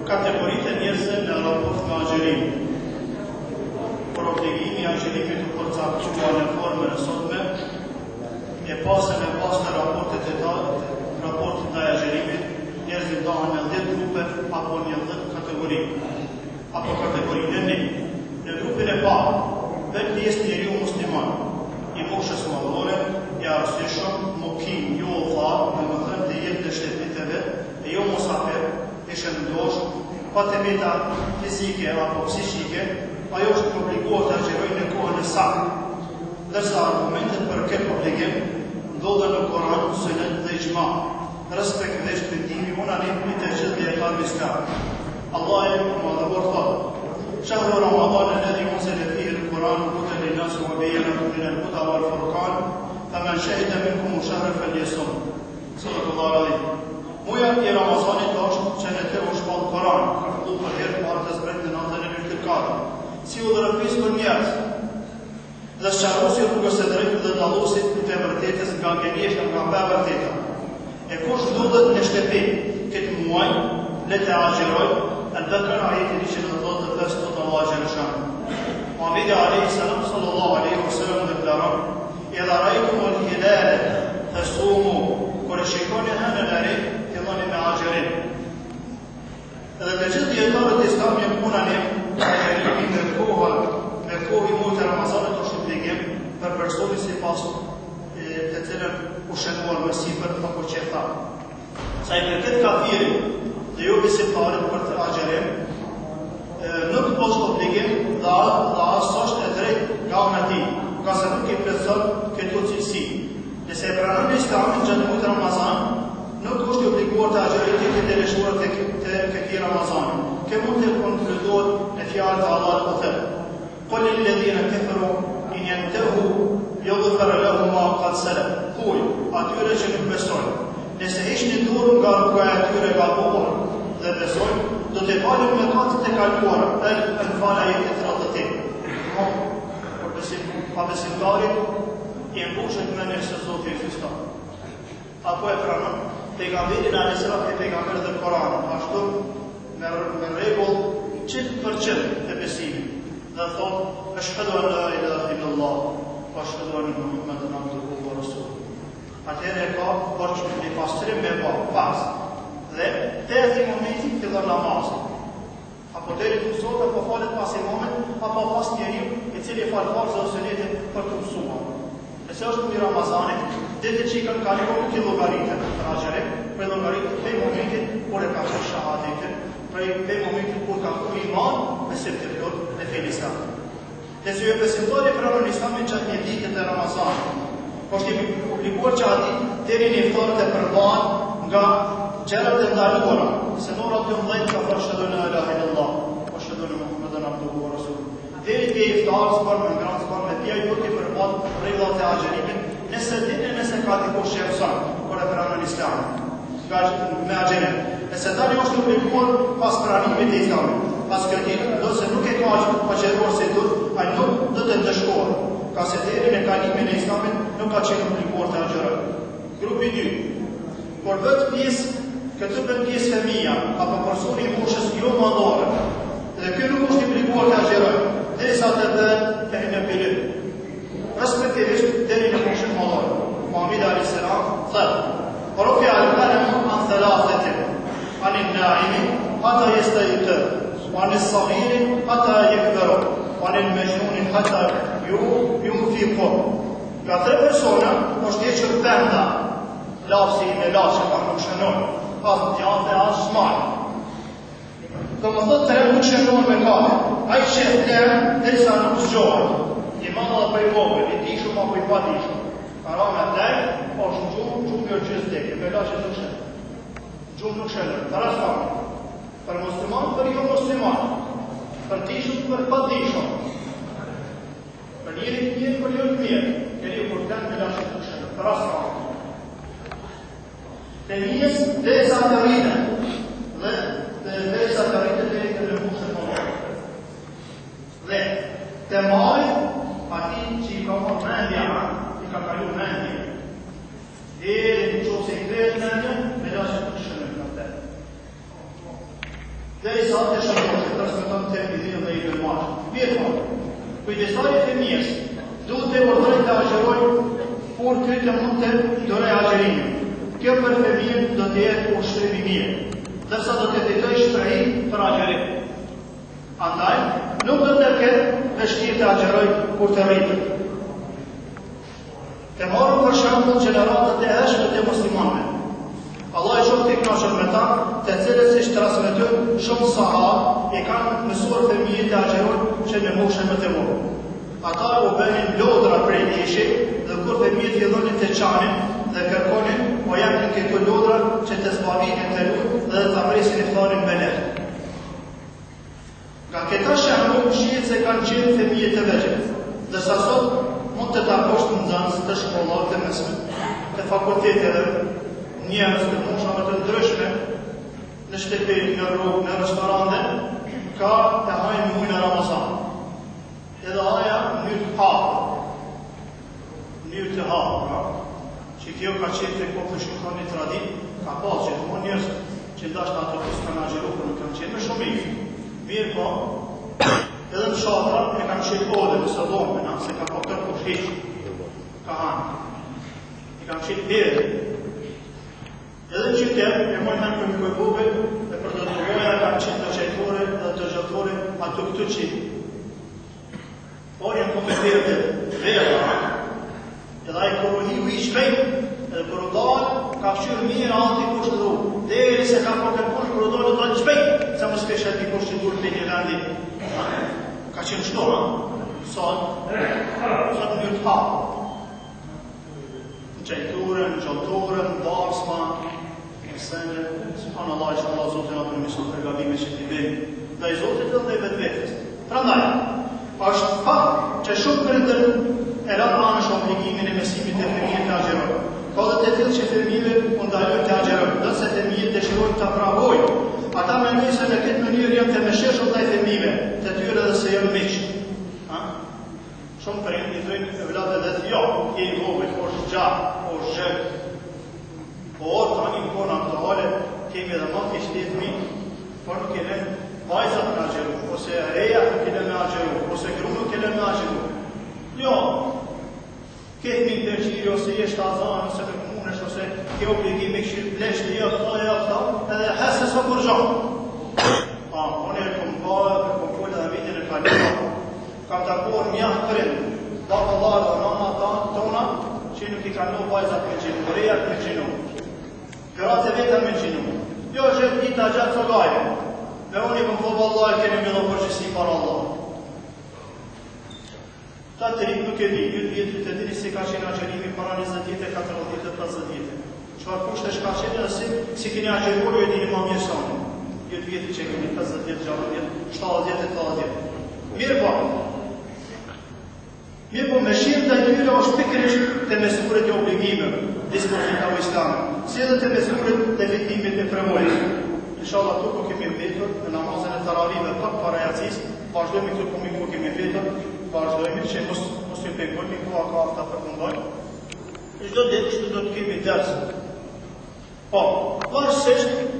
Kategoritë e njerëzve në raport me agjerim. Por obligimi i agjerimit të përcaktuar në formën e sotme e pasën e pas në raportet ndaj agjerimit, njerëzit ndahen në 10 grupe apo në 10 kategori. Apo kategorinë e 1. Në grupin e parë, vetë pjesë njeriu musliman, i moshës madhore, i arsyeshëm, mukim, jo udhëtar, domethënë të jetë në shtetiteve, e jo musafir, e shëndosh, pa të meta fizike apo psiqike, ajo është obliguar të agjerojë në kohën e saktë. Ndërsa argumentet për këtë obligim ndodhen në Koran, Sunet dhe Ixhma, respektivisht bindimi unanim i të gjithë dietarëve islam. Allah e madhëruar thotë: شهر رمضان الذي أنزل فيه القرآن هدى للناس وبينات من الهدى والفرقان فمن شهد منكم الشهر فليصم. صدق الله العظيم. Muja i Ramazanit është që në të u shpallë Koran, ka fillu për herë parë të zbret në natën e 24, si u dhërëpis për njerëz, dhe sqarosi rrugës së drejtë dhe dallosi të vërtetës nga gënjeshtra nga pa vërteta. E kush ndodhet në shtëpi këtë muaj, le të agjeroj, Al-Bakara ajeti 125 të Allah Gjeleshan. Muhamedi alayhi salam sallallahu alaihi wasallam deklaron: "Idha ra'aytum al-hilala fasumu", kur e shikoni hënën e re, filloni me agjerim. Edhe të gjithë dietarët islami punanim agjerimi në kohë i muajit të Ramazanit është obligim për personin sipas të cilën u shënuar më sipër apo qeta. Sa i përket kafirit dhe jo besimtarit për të agjerim, nuk është obligim dhe as është e drejtë nga ana e tij, ka se nuk i plotson këto cilësi. Nëse e pranon Islamin gjatë muajit Ramazan, nuk është i obliguar të agjerojë të deleguar të këtij Ramazani. Kjo mund të konkludohet në fjalën e Allahut që thotë: "Qul lilladhina kafaru in yantahu yughfar lahum ma qad salaf." Thuaj atyre që nuk besojnë, nëse heqni dorën nga rruga e atyre gabuar dhe besojnë, do të falën mëkatet e kaluara. Al-Anfal ayat 38. Por besimtarit i mbushet me një se Zoti ekziston. Apo e pranon pejgamberin alayhis salam e pejgamberin dhe Koranin, ashtu me rregull 100% të besimit. Dhe thonë: "Ashhadu an la ilaha illallah wa ashhadu anna Muhammadan abduhu wa rasuluhu." Atëherë e ka është një pastrim me pas. Dhe të e momenti fillon namazi. Apo deri të mësot, apo falet pas imamit, apo pas njeriu i cili fal farz ose sunetin për të mësuar. Nëse është muaj Ramazanit, ditë që i kanë kaluar nuk i llogaritet për agjerim, për llogaritet prej momentit kur e ka thënë shahadetin, prej momentit kur ka thënë iman me sertifikat e fenë islam. Nëse ju besimtari pranon Islamin gjatë një dite të Ramazanit, është i obliguar që ati deri në iftarët e përbahen nga gjërat e ndaluara, se në orën 12 ka thënë ashhadu an la ilaha illallah wa ashhadu anna Muhammadan abduhu wa rasuluhu. Deri te iftarës për me ngranë së me pia ju të përbat rregullat e agjerimit, nëse ka dikush që e mëson, kur e pranon Islamin me agjerim. Nëse tani është obliguar pas pranimit të Islamit, pas kërkimit, nëse nuk e ka agjeruar si duhet, ai nuk do të ndëshkohet. Ka se deri në kalimin e Islamit nuk ka qenë obliguar të agjerojë. Grupi 2. Por vetë këtë bën pjesë fëmija, apo personi i moshës jo madhore, dhe kjo nuk është i obliguar të agjerojë, derisa të bëhet fenë bilim. Respektivisht deri në moshën madhore. Muhamedi alayhis salam thotë: "Rufi'a al-qalamu an thalathatin, 'ani an-na'imi hatta yastayqir, wa 'ani as-saghiri hatta yakbur, wa 'ani al-majnuni hatta yunfiqu." Ka 3 persona është hequr penda, lapsi me lashe ka nuk shënon, pas djanë dhe as shmaj. Do më thotë 3 nuk shënon me kame, a i qëtë lërë, derisa nuk zgjohet. I madha dhe për i vogël, i dishum apo i pa dishum. Para me dhej, është gjumë jo gjithë dheke, me lashe nuk shënë. Gjumë nuk shënë, para s'fame. Për mos për jo musliman, për tishëm, për padishëm, për njëri të mirë, për jo të mirë, kërë ju kur kanë me lashë të këshërë, për asë të njës dhe sa të rritë, dhe sa të rritë dhe të lëmushë të mëllë. Dhe të maj, ati që i ka më mendja, i ka kalu mendja, dhe në që se i kretë mendja, me lashë të këshërë në të. Dhe i sa të shëmë, që të rësmetëm të epidhirë dhe i dërmashë. Mirë më, kujdesari të njës, duhet të ordrejt të agjeroj, kur këtë mund të dore agjerimin. Kjo për fëmijën do të jetë ushtrim i mirë, dërsa do të jetoj shtrëhim për agjerim. Andaj, nuk do të ketë vështirë të agjeroj kur të rritët. Të marrëm për shembull gjeneratët e hershme të muslimanëve. Allah i shumë të kënaqur me ta, të cilët siç transmetojnë shumë sahabë e kanë mësuar fëmijët të agjerojnë që në moshën më të vogël. Ata u bënin lodra prej leshit dhe kur fëmijët fillonin të qanin dhe kërkonin, po janë në këto lodra që të zbavinin të lutë dhe të apresin iftarin me lehtë. Nga këta shembull shihet se kanë qenë fëmijë të vegjël, dërsa sot mund të takosh në nxënës të shkollave të mesme, të fakulteteve, njerëz të moshave të ndryshme, në shtëpi, në rrugë, në restorante, ka të hajnë muajin e Ramazan. Edhe haja mënyrë të hapur. Mënyrë të hapur, që kjo ka qenë të kohë të shkëton një tradit, ka pasë që të më njërës që ndashtë ato kësë kanë agjeru, për nuk kanë qenë me shumif. Mirë po, edhe në shatra e kanë qenë ode, nësë dhomëna, se ka po tërë po shqishë, ka hanë. I kanë qenë bërë. Edhe në qytetë, e mojnë hanë për një kujbube, dhe për të dërgoja kanë qenë të qajtore dhe të gjatore ato këtë qitë. Por janë kompetirë të vera, edhe a i kërëhiu i shpejt, edhe kërë dalë, ka fshyrë mirë anti kush të dhu. Deri se ka po kërkush, kërë dalë të dalë shpejt, se më s'keshet një kush që durë të një vendi. Ka qenë shto, sot në njërë të hapë. Në qajture, në gjotore, në darsma, në sende, subhanallah, inshallah, Zotin atë në mision për gabime që t'i bëjmë. Dhe i Zotit dhe dhe vetë vetës. Prandaj, është fakt që shumë prindër e ranë anësh obligimin e mesimit të fëmijët të agjerojnë. Ka dhe të tillë që fëmijët u ndalojnë të agjerojnë, dhe se fëmijët dëshirojnë të pravojnë. Ata mendojnë se në këtë mënyrë janë të mëshirshëm ndaj fëmijëve, të tyre dhe se janë miq. Shumë prindër i thonë vëllavë dhe jo, je i vogël, është gjatë, është zhëk. Por tani në kohën aktuale kemi edhe më të shteti, por nuk kemi vajzat në agjeru, ose reja nuk kele me agjeru, ose grunë kele me agjeru. Jo, këtë mi përgjiri, ose jeshtë azan, ose me komunesh, ose ke obligimi këshirë pleshtë, jo këta, edhe hese së përgjohë. Unë e këmë bëjë, për këmë dhe vitin e kalima, kam të kohën mjahtë prind, bakë Allah dhe mama tona, që nuk i ka në vajzat me gjinu, rejat me gjinu, gratë e vetën me gjinu. Jo, është dita gjatë së gajë. Dhe unë i më thobë Allah e kemi me dhe përgjësi para Allah. Ta të rritë nuk e di, ju të vjetëri të diri si ka qenë agjerimi para 20 vjetë, 40 vjetë, 50 vjetë. Qëfar kushte shka qenë edhe si keni agjerur, ju e dini ma mirë sani. Ju të vjetëri që keni 50 vjetë, 60 vjetë, 70 vjetë, 80 vjetë. Mirë po. Mirë po, me shirë të njëre është pikërisht të mesuret e obligimeve, dispozita u islamë, si edhe të mesuret të vitimit e premojës. Inshallah këtu po kemi mbetur në namazën e taravive pak para jacis, vazhdojmë këtu po kemi mbetur, vazhdojmë që mos ju pengojmë ku ka afta përfundojmë. Çdo ditë do të kemi ders. Po, pavarësisht